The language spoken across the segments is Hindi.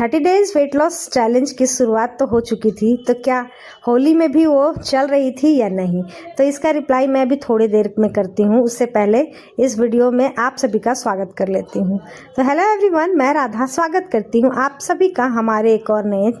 30 डेज वेट लॉस चैलेंज की शुरुआत तो हो चुकी थी, तो क्या होली में भी वो चल रही थी या नहीं, तो इसका रिप्लाई मैं भी थोड़ी देर में करती हूँ। उससे पहले इस वीडियो में आप सभी का स्वागत कर लेती हूँ। तो हेलो एवरीवन, मैं राधा स्वागत करती हूँ आप सभी का हमारे एक और नए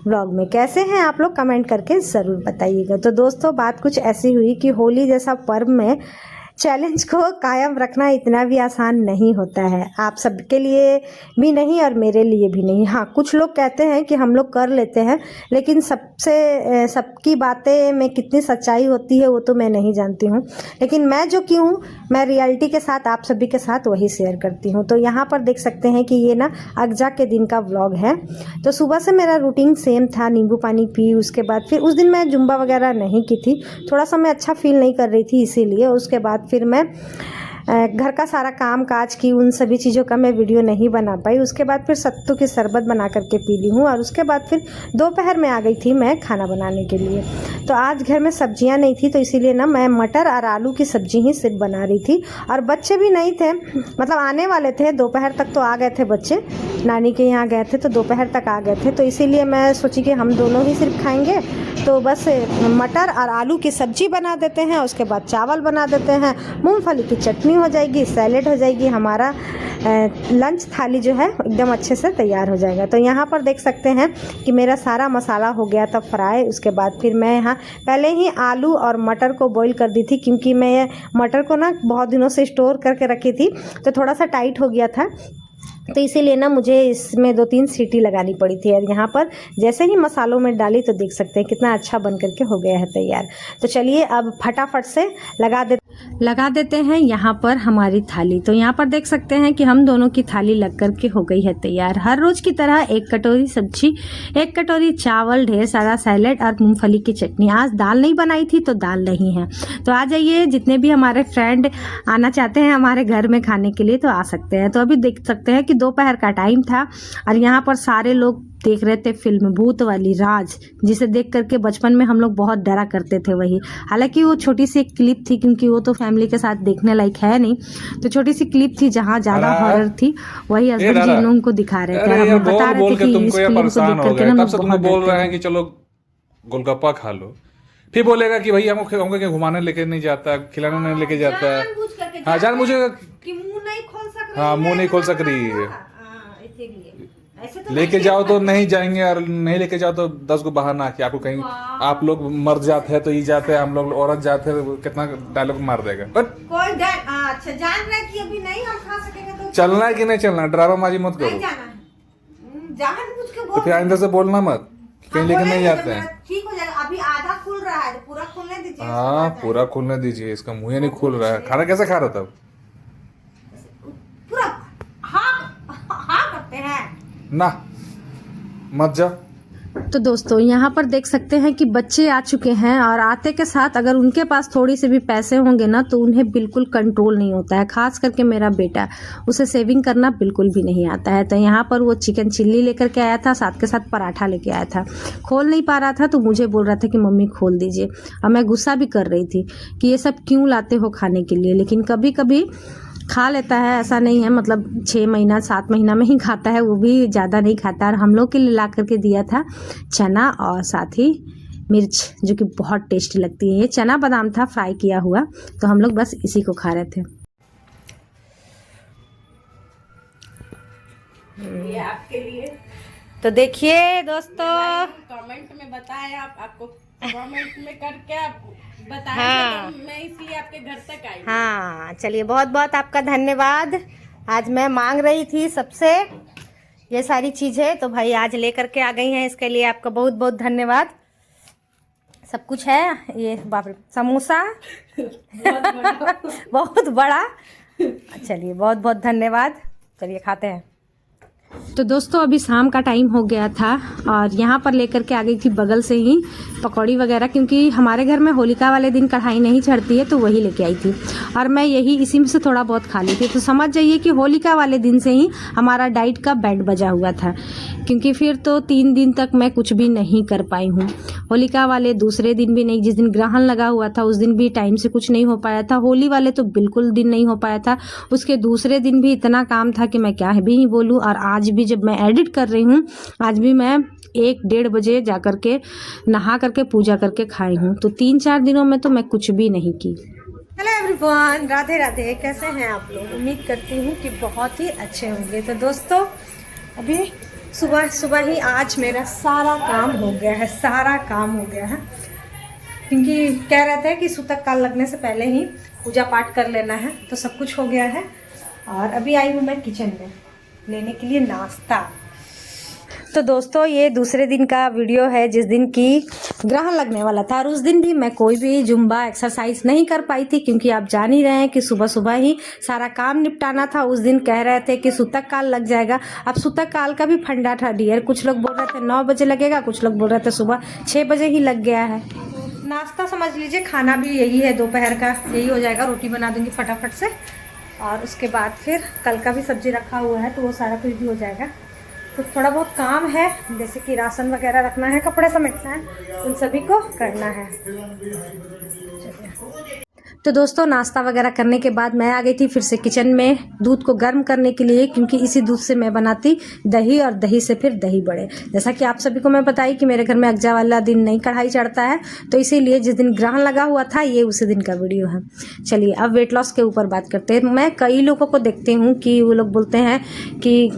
व्लॉग में। कैसे हैं आप लोग, कमेंट करके ज़रूर बताइएगा। तो दोस्तों, बात कुछ ऐसी हुई कि होली जैसा पर्व में चैलेंज को कायम रखना इतना भी आसान नहीं होता है, आप सबके लिए भी नहीं और मेरे लिए भी नहीं। हाँ, कुछ लोग कहते हैं कि हम लोग कर लेते हैं, लेकिन सबकी बातें में कितनी सच्चाई होती है वो तो मैं नहीं जानती हूँ, लेकिन मैं जो की हूँ मैं रियलिटी के साथ आप सभी के साथ वही शेयर करती हूँ। तो यहाँ पर देख सकते हैं कि ये ना अगजा के दिन का व्लॉग है। तो सुबह से मेरा रूटीन सेम था, नींबू पानी पी, उसके बाद फिर उस दिन मैं जुम्बा वगैरह नहीं की थी, थोड़ा सा मैं अच्छा फील नहीं कर रही थी इसीलिए। उसके बाद फिर मैं घर का सारा काम काज की, उन सभी चीज़ों का मैं वीडियो नहीं बना पाई। उसके बाद फिर सत्तू की शरबत बना करके पी ली हूँ, और उसके बाद फिर दोपहर में आ गई थी मैं खाना बनाने के लिए। तो आज घर में सब्जियां नहीं थी, तो इसीलिए ना मैं मटर और आलू की सब्जी ही सिर्फ बना रही थी, और बच्चे भी नहीं थे, मतलब आने वाले थे, दोपहर तक तो आ गए थे बच्चे, नानी के यहाँ गए थे तो दोपहर तक आ गए थे। तो इसीलिए मैं सोची कि हम दोनों ही सिर्फ खाएंगे, तो बस मटर और आलू की सब्जी बना देते हैं, उसके बाद चावल बना देते हैं, मूंगफली की चटनी हो जाएगी, सैलेड हो जाएगी, हमारा लंच थाली जो है एकदम अच्छे से तैयार हो जाएगा। तो यहाँ पर देख सकते हैं कि मेरा सारा मसाला हो गया था फ्राई। उसके बाद फिर मैं यहाँ पहले ही आलू और मटर को बॉईल कर दी थी, क्योंकि मैं मटर को ना बहुत दिनों से स्टोर करके रखी थी, तो थोड़ा सा टाइट हो गया था, तो इसीलिए ना मुझे इसमें 2-3 सीटी लगानी पड़ी थी। और यहाँ पर जैसे ही मसालों में डाली तो देख सकते हैं कितना अच्छा बन करके हो गया है तैयार। तो चलिए अब फटाफट से लगा देते हैं यहाँ पर हमारी थाली। तो यहाँ पर देख सकते हैं कि हम दोनों की थाली लग करके हो गई है तैयार। हर रोज़ की तरह 1 कटोरी सब्जी, 1 कटोरी चावल, ढेर सारा सैलेड और मूंगफली की चटनी। आज दाल नहीं बनाई थी तो दाल नहीं है, तो आ जाइए, जितने भी हमारे फ्रेंड आना चाहते हैं हमारे घर में खाने के लिए तो आ सकते हैं। तो अभी देख सकते हैं कि दोपहर का टाइम था, और यहाँ पर सारे लोग देख रहे थे फिल्म भूत वाली राज, जिसे देख करके बचपन में हम लोग बहुत डरा करते थे वही। हालांकि वो छोटी सी एक क्लिप थी, क्योंकि वो तो फैमिली के साथ देखने लायक है नहीं, तो छोटी सी क्लिप थी जहाँ ज्यादा हॉरर थी, वही हस्बैंड जी लोगों को दिखा रहे थे, और हम बता रहे थे कि इस फिल्म को देख करके ना तुमको बोल रहे हैं कि चलो गोलगप्पा खा लो, फिर बोलेगा कि भाई हमको घुमाने लेके नहीं जाता, खिलाने नहीं लेके जाता। हाँ, जान मुझे मुंह नहीं खोल सक रही है। लेके जाओ तो नहीं जाएंगे, और नहीं लेके जाओ तो 10 को बहाना कि आपको कहीं आप लोग मर जाते हैं तो ये जाते हैं, हम लोग औरत जाते हैं, कितना डायलॉग मार देगा। कोई अच्छा जान रहा है कि अभी नहीं हम खा सकेंगे, तो चलना है कि नहीं चलना, ड्रामाबाजी मत करो, तो फिर आइंदा से बोलना मत कहीं लेके नहीं जाते हैं। ठीक हो जाएगा, अभी आधा खुल रहा है, पूरा खुलने दीजिए। हाँ, पूरा खुलने दीजिए, इसका मुंह नहीं खुल रहा है। खाना कैसे खा रहा था पूरा? हाँ करते हैं ना, मत जा। तो दोस्तों, यहाँ पर देख सकते हैं कि बच्चे आ चुके हैं, और आते के साथ अगर उनके पास थोड़ी से भी पैसे होंगे ना तो उन्हें बिल्कुल कंट्रोल नहीं होता है। खास करके मेरा बेटा, उसे सेविंग करना बिल्कुल भी नहीं आता है। तो यहाँ पर वो चिकन चिल्ली लेकर के आया था, साथ के साथ पराठा लेके आया था, खोल नहीं पा रहा था, तो मुझे बोल रहा था कि मम्मी खोल दीजिए, और मैं गुस्सा भी कर रही थी कि ये सब क्यों लाते हो खाने के लिए। लेकिन कभी कभी खा लेता है, ऐसा नहीं है, मतलब 6 महीना 7 महीना में ही खाता है, वो भी ज़्यादा नहीं खाता। और हम लोग के लिए ला करके दिया था चना और साथ ही मिर्च, जो कि बहुत टेस्टी लगती है। ये चना बादाम था फ्राई किया हुआ, तो हम लोग बस इसी को खा रहे थे। ये आपके लिए। तो देखिए दोस्तों, कमेंट में बताएं, आपको कमेंट में करके आप बताएं। हाँ, तो मैं इसलिए आपके घर तक आई। हाँ चलिए, बहुत बहुत आपका धन्यवाद। आज मैं मांग रही थी सबसे ये सारी चीज़ें, तो भाई आज लेकर के आ गई हैं, इसके लिए आपका बहुत बहुत धन्यवाद। सब कुछ है, ये बाप रे, समोसा बहुत बड़ा। चलिए, बहुत बहुत धन्यवाद। चलिए खाते हैं। तो दोस्तों, अभी शाम का टाइम हो गया था, और यहाँ पर लेकर के आ गई थी बगल से ही पकौड़ी वगैरह, क्योंकि हमारे घर में होलिका वाले दिन कढ़ाई नहीं चढ़ती है, तो वही लेके आई थी, और मैं यही इसी में से थोड़ा बहुत खा ली थी। तो समझ जाइए कि होलिका वाले दिन से ही हमारा डाइट का बैंड बजा हुआ था, क्योंकि फिर तो 3 दिन तक मैं कुछ भी नहीं कर पाई हूँ। होलिका वाले दूसरे दिन भी नहीं, जिस दिन ग्रहण लगा हुआ था उस दिन भी टाइम से कुछ नहीं हो पाया था। होली वाले तो बिल्कुल दिन नहीं हो पाया था, उसके दूसरे दिन भी इतना काम था कि मैं क्या भी नहीं बोलूँ। और आज आज भी जब मैं एडिट कर रही हूँ, आज भी मैं 1-1:30 बजे जा कर के नहा करके पूजा करके खाई हूँ। तो 3-4 दिनों में तो मैं कुछ भी नहीं की। Hello everyone, Radhe Radhe. कैसे हैं आप लोग? उम्मीद करती हूँ कि बहुत ही अच्छे होंगे। तो दोस्तों, अभी सुबह सुबह ही आज मेरा सारा काम हो गया है, सारा काम हो गया है, क्योंकि कह रहे थे कि सूतक काल लगने से पहले ही पूजा पाठ कर लेना है। तो सब कुछ हो गया है और अभी आई हूँ मैं किचन में लेने के लिए नाश्ता। तो दोस्तों, ये दूसरे दिन का वीडियो है जिस दिन की ग्रहण लगने वाला था, और उस दिन भी मैं कोई भी जुम्बा एक्सरसाइज नहीं कर पाई थी, क्योंकि आप जान ही रहे हैं कि सुबह सुबह ही सारा काम निपटाना था। उस दिन कह रहे थे कि सूतक काल लग जाएगा। अब सूतक काल का भी फंडा था डियर। कुछ लोग बोल रहे थे 9 बजे लगेगा, कुछ लोग बोल रहे थे सुबह 6 बजे ही लग गया है। नाश्ता समझ लीजिए, खाना भी यही है, दोपहर का यही हो जाएगा। रोटी बना दूंगी फटाफट से, और उसके बाद फिर कल का भी सब्जी रखा हुआ है, तो वो सारा कुछ भी हो जाएगा। तो थोड़ा बहुत काम है, जैसे कि राशन वगैरह रखना है, कपड़े समेटना है, उन सभी को करना है। तो दोस्तों, नाश्ता वगैरह करने के बाद मैं आ गई थी फिर से किचन में दूध को गर्म करने के लिए, क्योंकि इसी दूध से मैं बनाती दही, और दही से फिर दही बड़े। जैसा कि आप सभी को मैं बताई कि मेरे घर में अगजा वाला दिन नहीं कढ़ाई चढ़ता है, तो इसीलिए जिस दिन ग्रहण लगा हुआ था ये उसी दिन का वीडियो है। चलिए अब वेट लॉस के ऊपर बात करते हैं। मैं कई लोगों को देखती हूँ कि वो लोग बोलते हैं कि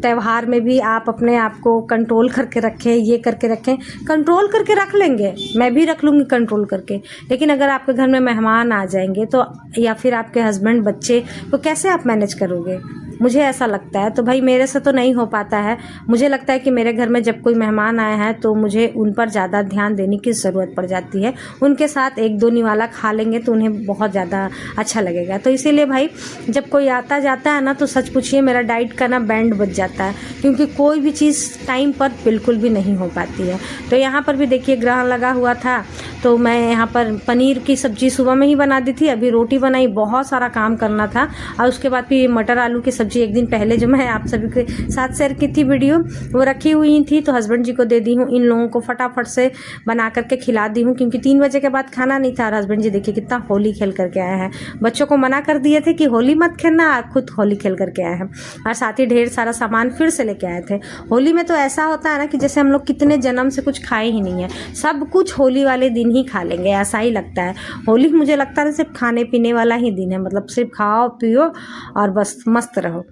त्यौहार में भी आप अपने आप को कंट्रोल करके रखें, ये करके रखें। कंट्रोल करके रख लेंगे, मैं भी रख लूँगी कंट्रोल करके, लेकिन अगर आपके घर में मेहमान आ जाएंगे तो, या फिर आपके हस्बैंड बच्चे, तो कैसे आप मैनेज करोगे? मुझे ऐसा लगता है। तो भाई मेरे से तो नहीं हो पाता है। मुझे लगता है कि मेरे घर में जब कोई मेहमान आए हैं तो मुझे उन पर ज़्यादा ध्यान देने की ज़रूरत पड़ जाती है। उनके साथ 1-2 निवाला खा लेंगे तो उन्हें बहुत ज़्यादा अच्छा लगेगा। तो इसीलिए भाई जब कोई आता जाता है ना, तो सच पूछिए मेरा डाइट का ना बैंड बज जाता है, क्योंकि कोई भी चीज़ टाइम पर बिल्कुल भी नहीं हो पाती है। तो यहाँ पर भी देखिए ग्रहण लगा हुआ था, तो मैं यहाँ पर पनीर की सब्ज़ी सुबह में ही बना दी थी, अभी रोटी बनाई, बहुत सारा काम करना था। और उसके बाद फिर मटर आलू की सब्ज़ी एक दिन पहले जो मैं आप सभी के साथ शेयर की थी वीडियो, वो रखी हुई थी, तो हस्बैंड जी को दे दी हूँ। इन लोगों को फटाफट से बना करके खिला दी हूँ, क्योंकि 3 बजे के बाद खाना नहीं था। और हस्बैंड जी देखिए कितना होली खेल करके आए हैं। बच्चों को मना कर दिए थे कि होली मत खेलना, खुद होली खेल करके आए हैं, और साथ ही ढेर सारा सामान फिर से लेके आए थे। होली में तो ऐसा होता है ना कि जैसे हम लोग कितने जन्म से कुछ खाए ही नहीं है, सब कुछ होली वाले दिन ही खा लेंगे, ऐसा ही लगता है। होली मुझे लगता है सिर्फ खाने पीने वाला ही दिन है, मतलब सिर्फ खाओ पियो और बस मस्त रहो।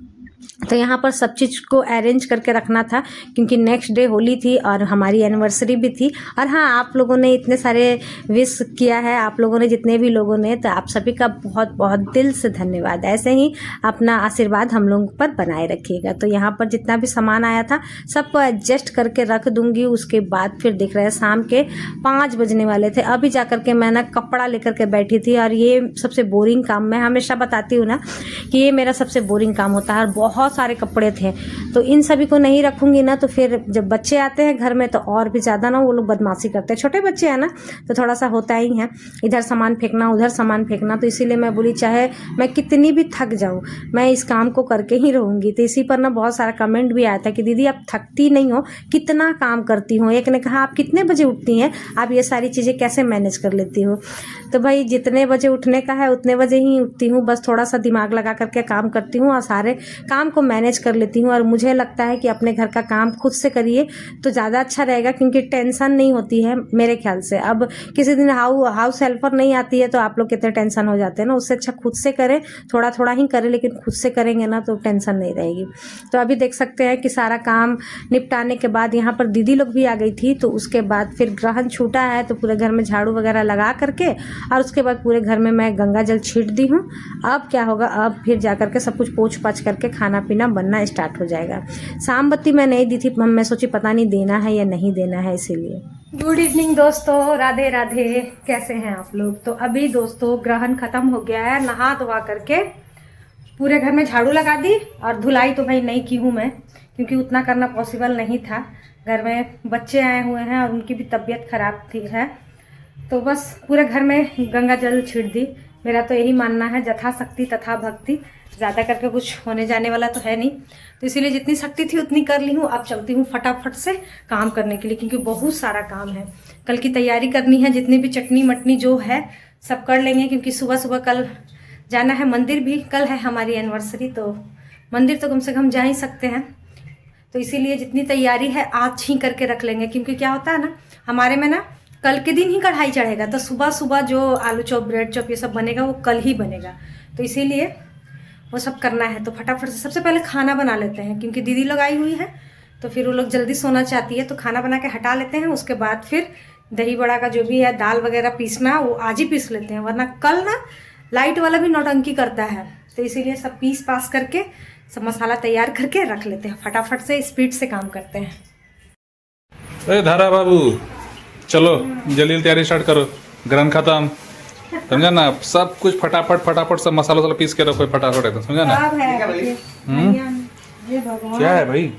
तो यहाँ पर सब चीज़ को अरेंज करके रखना था, क्योंकि नेक्स्ट डे होली थी और हमारी एनिवर्सरी भी थी। और हाँ, आप लोगों ने इतने सारे विश किया है, आप लोगों ने जितने भी लोगों ने, तो आप सभी का बहुत बहुत दिल से धन्यवाद। ऐसे ही अपना आशीर्वाद हम लोगों पर बनाए रखिएगा। तो यहाँ पर जितना भी सामान आया था सबको एडजस्ट करके रख दूँगी। उसके बाद फिर देख रहे हैं शाम के 5 बजने वाले थे। अभी जा कर के मैं ना कपड़ा लेकर के बैठी थी, और ये सबसे बोरिंग काम, मैं हमेशा बताती हूँ ना कि ये मेरा सबसे बोरिंग काम होता है। और बहुत सारे कपड़े थे, तो इन सभी को नहीं रखूंगी ना, तो फिर जब बच्चे आते हैं घर में तो और भी ज़्यादा ना वो लोग बदमाशी करते हैं। छोटे बच्चे हैं ना, तो थोड़ा सा होता ही है, इधर सामान फेंकना उधर सामान फेंकना। तो इसीलिए मैं बोली चाहे मैं कितनी भी थक जाऊँ, मैं इस काम को करके ही रहूँगी। तो इसी पर ना बहुत सारा कमेंट भी आया था कि दीदी आप थकती नहीं हो, कितना काम करती हो। एक ने कहा आप कितने बजे उठती हैं, आप ये सारी चीज़ें कैसे मैनेज कर लेती हो। तो भाई जितने बजे उठने का है उतने बजे ही उठती हूँ, बस थोड़ा सा दिमाग लगा करके काम करती हूँ और सारे काम को मैनेज कर लेती हूँ। और मुझे लगता है कि अपने घर का काम खुद से करिए तो ज़्यादा अच्छा रहेगा, क्योंकि टेंशन नहीं होती है मेरे ख्याल से। अब किसी दिन हाउस हेल्पर नहीं आती है तो आप लोग कितने टेंशन हो जाते हैं ना, उससे अच्छा खुद से करें, थोड़ा थोड़ा ही करें, लेकिन खुद से करेंगे ना तो टेंशन नहीं रहेगी। तो अभी देख सकते हैं कि सारा काम निपटाने के बाद यहाँ पर दीदी लोग भी आ गई थी। तो उसके बाद फिर ग्रहण छूटा है तो पूरे घर में झाड़ू वगैरह लगा करके, और उसके बाद पूरे घर में मैं गंगा जल छीट दी हूँ। अब क्या होगा, अब फिर जा करके सब कुछ पोंछ पाछ करके खाना पीना बनना स्टार्ट हो जाएगा। शाम बत्ती मैं नहीं दी थी, मैं सोची पता नहीं देना है या नहीं देना है, इसीलिए। गुड इवनिंग दोस्तों, राधे राधे। कैसे हैं आप लोग? तो अभी दोस्तों ग्रहण खत्म हो गया है, नहा धोवा करके पूरे घर में झाड़ू लगा दी। और धुलाई तो भाई नहीं की हूँ मैं, क्योंकि उतना करना पॉसिबल नहीं था। घर में बच्चे आए हुए हैं और उनकी भी तबीयत खराब थी है, तो बस पूरे घर में गंगा जल छीट दी। मेरा तो यही मानना है, जथा शक्ति तथा भक्ति, ज़्यादा करके कुछ होने जाने वाला तो है नहीं। तो इसीलिए जितनी शक्ति थी उतनी कर ली हूँ। अब चलती हूँ फटाफट से काम करने के लिए, क्योंकि बहुत सारा काम है। कल की तैयारी करनी है, जितनी भी चटनी मटनी जो है सब कर लेंगे, क्योंकि सुबह सुबह कल जाना है मंदिर भी। कल है हमारी एनिवर्सरी, तो मंदिर तो कम से कम जा ही सकते हैं। तो इसीलिए जितनी तैयारी है आज ही करके रख लेंगे, क्योंकि क्या होता है ना, हमारे में ना कल के दिन ही कढ़ाई चढ़ेगा, तो सुबह सुबह जो आलू चॉप, ब्रेड चॉप ये सब बनेगा वो कल ही बनेगा। तो इसीलिए वो सब करना है। तो फटाफट से सबसे पहले खाना बना लेते हैं, क्योंकि दीदी लोग आई हुई है तो फिर वो लोग जल्दी सोना चाहती है, तो खाना बना के हटा लेते हैं। उसके बाद फिर दही बड़ा का जो भी है, दाल वगैरह पीसना वो आज ही पीस लेते हैं, वरना कल ना लाइट वाला भी नौटंकी करता है। तो इसीलिए सब पीस पास करके सब मसाला तैयार करके रख लेते हैं, फटाफट से स्पीड से काम करते हैं। अरे धारा बाबू चलो जल्दी तैयारी स्टार्ट करो, ग्रहण खत्म, समझा ना। सब कुछ फटाफट सब मसाला वसाला पीस के रखो फटाफट एकदम, समझा ना। क्या है भाई?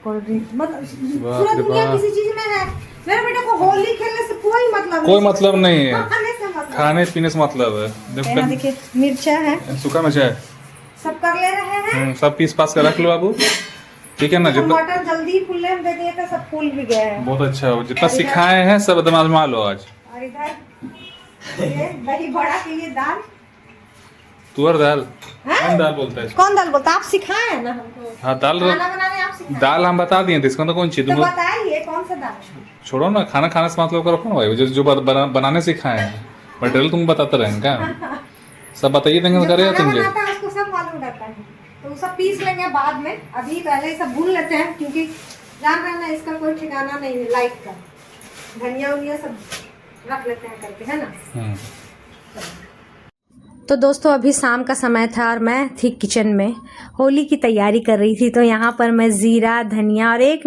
कोल्ड ड्रिंक मतलब पूरा दुनिया किसी चीज में है। मेरे बेटे को होली खेलने से कोई मतलब नहीं है, मतलब खाने पीने से मतलब है। देखिए मिर्चा है, सूखा मिर्चा है, सब कर ले रहे हैं। सब पीस पास कर रख लो बाबू, ठीक है ना। जितना टमाटर जल्दी फूलने में दे दिए थे, सब फूल भी गए हैं। बहुत अच्छा हो, जितना सिखाए हैं सब एकदम आजमा लो आज। और इधर ये दही बड़ा के लिए दाल, तुअर दाल, कौन दाल बोलता है? कौन दाल बोलता है? आप सिखाए हैं ना हमको। हाँ दाल, खाना बनाने आप सिखाए। दाल हम बता दिए थे, इसका तो कौन चीज तो बताइए कौन सा दाल? छोड़ो ना, खाना खाने से मतलब रखो ना भाई, जो बनाने सिखाए हैं। मटेरियल तुम बताते रहेंगे क्या? सब बताइए देंगे करेगा तुमसे। उसको सब मालूम रहता है, तो सब पीस लेंगे बाद में। अभी पहले सब भून लेते हैं, क्योंकि जान रहे हैं ना इसका कोई ठिकाना नहीं है लाइट का। धनिया उनिया सब रख लेते हैं करके, है ना। तो दोस्तों अभी शाम का समय था और मैं थी किचन में, होली की तैयारी कर रही थी। तो यहाँ पर मैं जीरा, धनिया और एक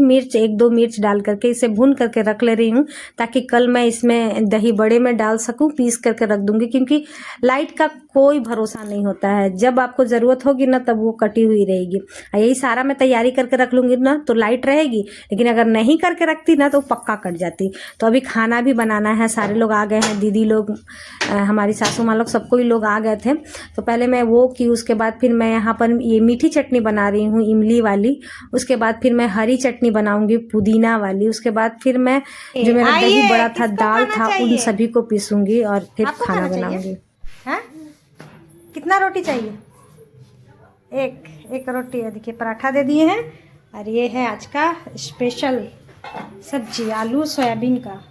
दो मिर्च डाल करके इसे भून करके रख ले रही हूँ, ताकि कल मैं इसमें दही बड़े में डाल सकूँ, पीस करके रख दूँगी। क्योंकि लाइट का कोई भरोसा नहीं होता है, जब आपको ज़रूरत होगी ना तब वो कटी हुई रहेगी। यही सारा मैं तैयारी करके रख लूँगी ना तो लाइट रहेगी, लेकिन अगर नहीं करके रखती ना तो पक्का कट जाती। तो अभी खाना भी बनाना है, सारे लोग आ गए हैं, दीदी लोग, हमारी सासू माँ लोग, सबको ही लोग आ गए थे। तो पहले मैं वो की, उसके बाद फिर मैं यहाँ पर ये मीठी चटनी बना रही हूँ इमली वाली, उसके बाद फिर मैं हरी चटनी बनाऊंगी पुदीना वाली, उसके बाद फिर मैं जो मेरा दही बड़ा था, दाल था, उन सभी को पीसूंगी और फिर खाना बनाऊंगी। कितना रोटी चाहिए? एक रोटी है। देखिए पराठा दे दिए हैं, और ये है आज का स्पेशल सब्जी, आलू सोयाबीन का।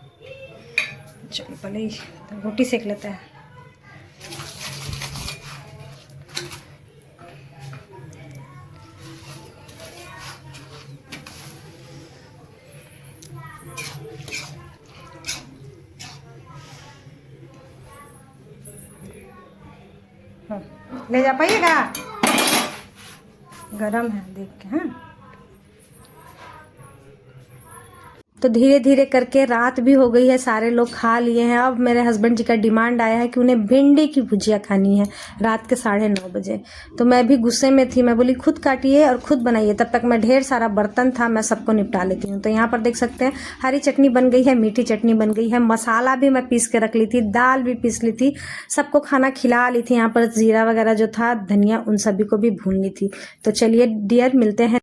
चलो पहले रोटी सेक लेते हैं। ले जा पाइएगा, गरम है देख के। हाँ तो धीरे धीरे करके रात भी हो गई है, सारे लोग खा लिए हैं। अब मेरे हस्बैंड जी का डिमांड आया है कि उन्हें भिंडी की भुजिया खानी है रात के 9:30 बजे। तो मैं भी गुस्से में थी, मैं बोली खुद काटिए और खुद बनाइए, तब तक मैं ढेर सारा बर्तन था, मैं सबको निपटा लेती हूँ। तो यहाँ पर देख सकते हैं हरी चटनी बन गई है, मीठी चटनी बन गई है, मसाला भी मैं पीस के रख ली थी, दाल भी पीस ली थी, सबको खाना खिला ली थी। यहाँ पर जीरा वगैरह जो था, धनिया, उन सभी को भी भून ली थी। तो चलिए डियर, मिलते हैं